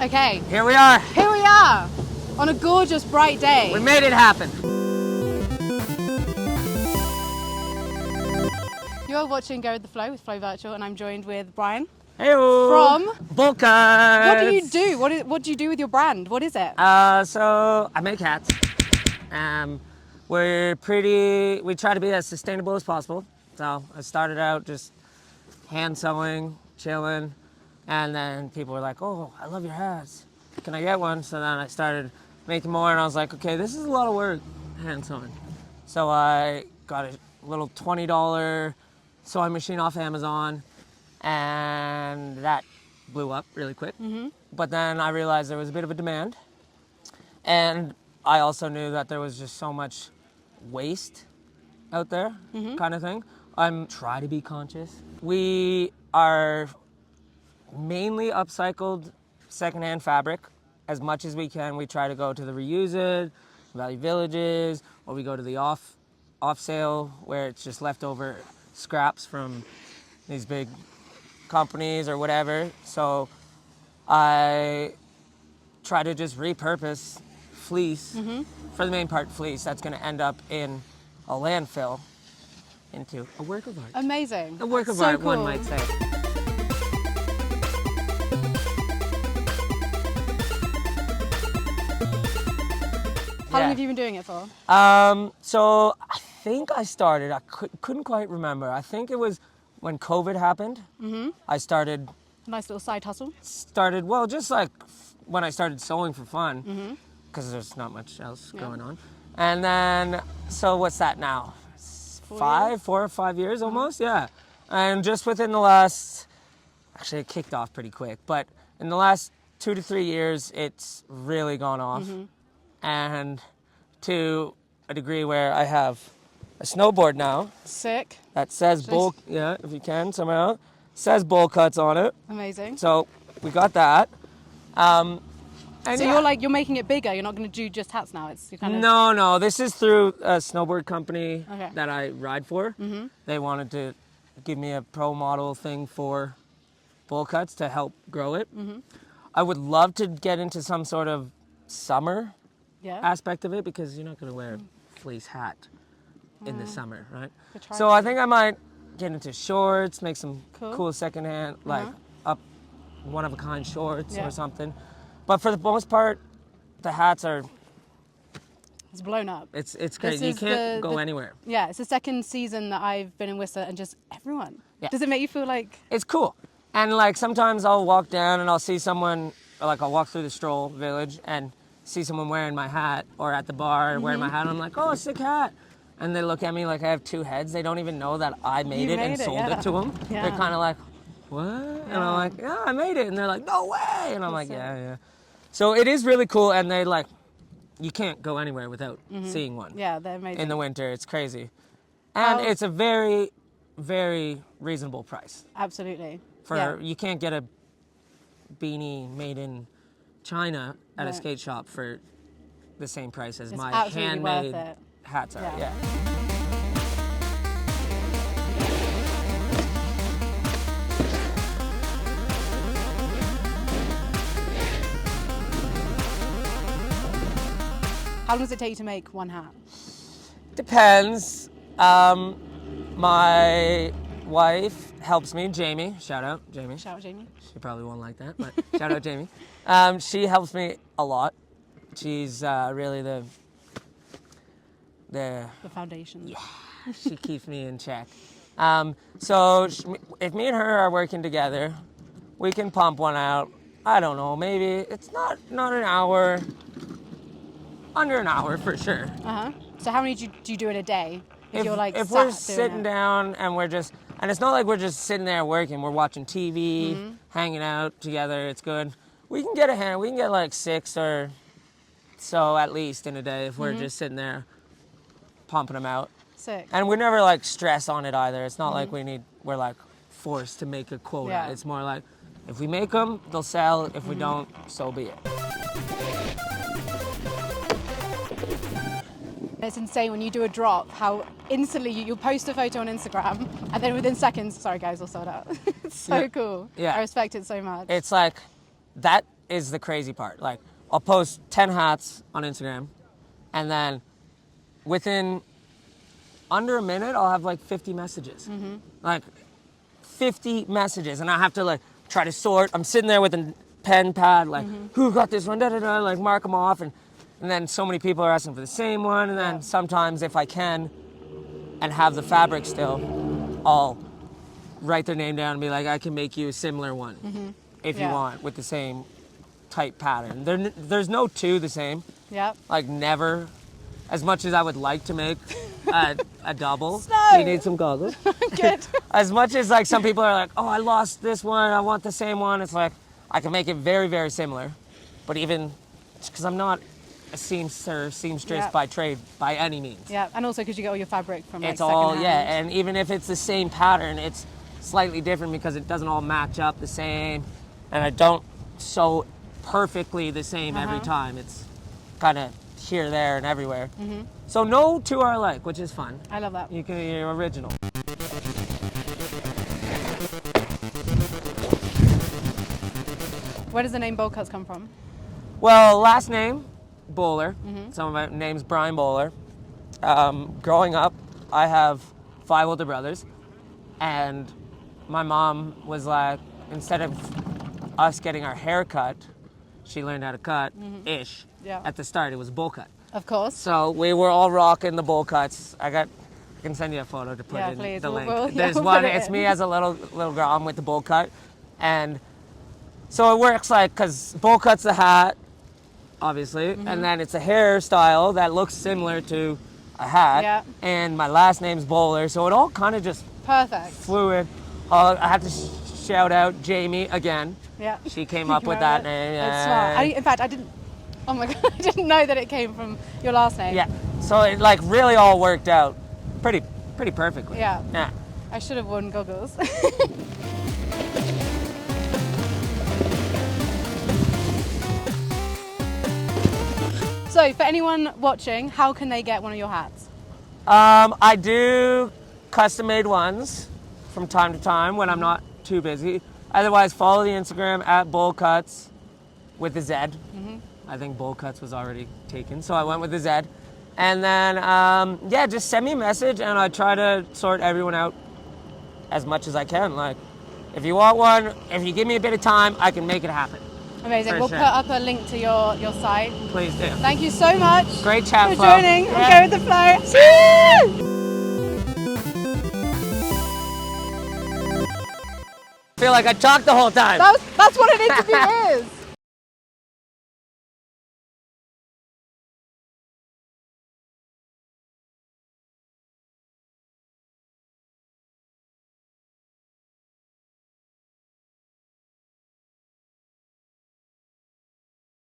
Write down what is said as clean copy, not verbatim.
Okay. Here we are. Here we are on a gorgeous, bright day. We made it happen. You're watching Go with the Flow with Flo Burchill, and I'm joined with Bryan. Hey-o. From Bowlcutz. What do you do? What do you do with your brand? What is it? So I make hats. We try to be as sustainable as possible. So I started out just hand sewing, chilling, and then people were like, "Oh, I love your hats. Can I get one?" So then I started making more, and I was like, "Okay, this is a lot of work, hand sewing." So I got a little $20 sewing machine off Amazon, and that blew up really quick. But then I realized there was a bit of a demand, and I also knew that there was just so much waste out there, kind of thing. I'm trying to be conscious. We are mainly upcycled secondhand fabric as much as we can. We try to go to the reuse it, value villages, or we go to the off sale where it's just leftover scraps from these big companies or whatever. So I try to just repurpose fleece, for the main part fleece, that's going to end up in a landfill into a work of art. Amazing. A work of So art, cool. one might say. How long have you been doing it for? So I think I started, I couldn't quite remember. I think it was when COVID happened. I started, Nice little side hustle. well, just like when I started sewing for fun, because there's not much else going on. And then, so what's that now? 4 or 5 years almost, yeah. And just within the last, actually it kicked off pretty quick, but in the last 2 to 3 years, it's really gone off. And to a degree where I have a snowboard now Sick. that says yeah, if you can somehow, says Bowlcutz on it. Amazing. So we got that. And So yeah. you're making it bigger. You're not going to do just hats now. It's kind of No, this is through a snowboard company Okay. that I ride for. They wanted to give me a pro model thing for Bowlcutz to help grow it. I would love to get into some sort of summer aspect of it, because you're not going to wear a fleece hat in the summer, right? So I think I might get into shorts, make some cool secondhand, like up one-of-a-kind shorts or something. But for the most part, the hats are... It's blown up. It's crazy. You can't go anywhere. Yeah, it's the second season that I've been in Whistler, and just everyone. Yeah. Does it make you feel like... It's cool. And like sometimes I'll walk down and I'll see someone, or like I'll walk through the stroll village and see someone wearing my hat, or at the bar wearing my hat, and I'm like, "Oh, sick hat." And they look at me like I have two heads. They don't even know that I made it and sold it to them. Yeah. They're kind of like, "What?" And I'm like, "Yeah, I made it." And they're like, "No way." And I'm like, "Yeah." So it is really cool, and they like, you can't go anywhere without seeing one. Yeah, they're amazing. In the winter, it's crazy. And it's a very, very reasonable price. Absolutely. You can't get a beanie made in China at a skate shop for the same price as my handmade hats are. Yeah. How long does it take you to make one hat? Depends. My wife helps me, Jamie. Shout out, Jamie. Shout out, Jamie. She probably won't like that, but shout out, Jamie. She helps me a lot. She's really the foundation. Yeah, she keeps me in check. So if me and her are working together, we can pump one out. I don't know, maybe it's not an hour. Under an hour for sure. So how many do you do in a day? If you're like if we're sitting down and and it's not like we're just sitting there working, we're watching TV, hanging out together, it's good. We can get like 6 or so at least in a day if we're just sitting there pumping them out. Sick. And we never like stress on it either. It's not like we're like forced to make a quota. Yeah. It's more like, if we make them, they'll sell. If we don't, so be it. It's insane when you do a drop, how instantly you'll post a photo on Instagram, and then within seconds, sorry guys, I'll sell it out. It's so cool. Yeah. I respect it so much. It's like that is the crazy part. Like, I'll post 10 hats on Instagram, and then within under a minute, I'll have like 50 messages. Like 50 messages, and I have to like try to sort. I'm sitting there with a pen pad, like, who got this one, like mark them off, and then so many people are asking for the same one, and then sometimes if I can and have the fabric still, I'll write their name down and be like, I can make you a similar one if you want with the same type pattern. There's no two the same. Yep. Like never, as much as I would like to make a double. Snow. You need some goggles. Good. As much as like some people are like, oh, I lost this one, I want the same one. It's like, I can make it very, very similar. But even, because I'm not a seamstress by trade by any means. Yeah, and also because you get all your fabric from like It's all, secondhand. and even if it's the same pattern, it's slightly different because it doesn't all match up the same. And I don't sew perfectly the same every time. It's kind of here, there, and everywhere. So no two are alike, which is fun. I love that. You're original. Where does the name Bowlcutz come from? Well, last name, Bowler. Some of my name's Bryan Bowler. Growing up, I have 5 older brothers, and my mom was like, instead of us getting our hair cut, she learned how to cut ish. Yeah. At the start, it was a bowl cut. Of course. So we were all rocking the bowl cuts. I can send you a photo to put in please. the link. We'll There's one. put it It's in. me as a little girl. I'm with the bowl cut, and so it works like because bowl cut's the hat, obviously, and then it's a hairstyle that looks similar to a hat. Yeah. And my last name's Bowler, so it all kind of just Perfect. fluid. I have to shout out Jamie again. Yeah. She came up with that name. It's smart. In fact, I didn't. Oh my god, I didn't know that it came from your last name. Yeah. So it like really all worked out pretty perfectly. Yeah. Yeah. I should have worn goggles. So, for anyone watching, how can they get one of your hats? I do custom-made ones from time to time when I'm not too busy. Otherwise, follow the Instagram at Bowlcutz with the Z. I think Bowlcutz was already taken, so I went with the Z. And then, yeah, just send me a message, and I try to sort everyone out as much as I can. Like, if you want one, if you give me a bit of time, I can make it happen. Amazing. For We'll sure. put up a link to your site. Please do. Thank you so much. Great chat, for Flo. joining. Yeah. I'll go with the flow. I feel like I talked the whole time. That's what an interview is.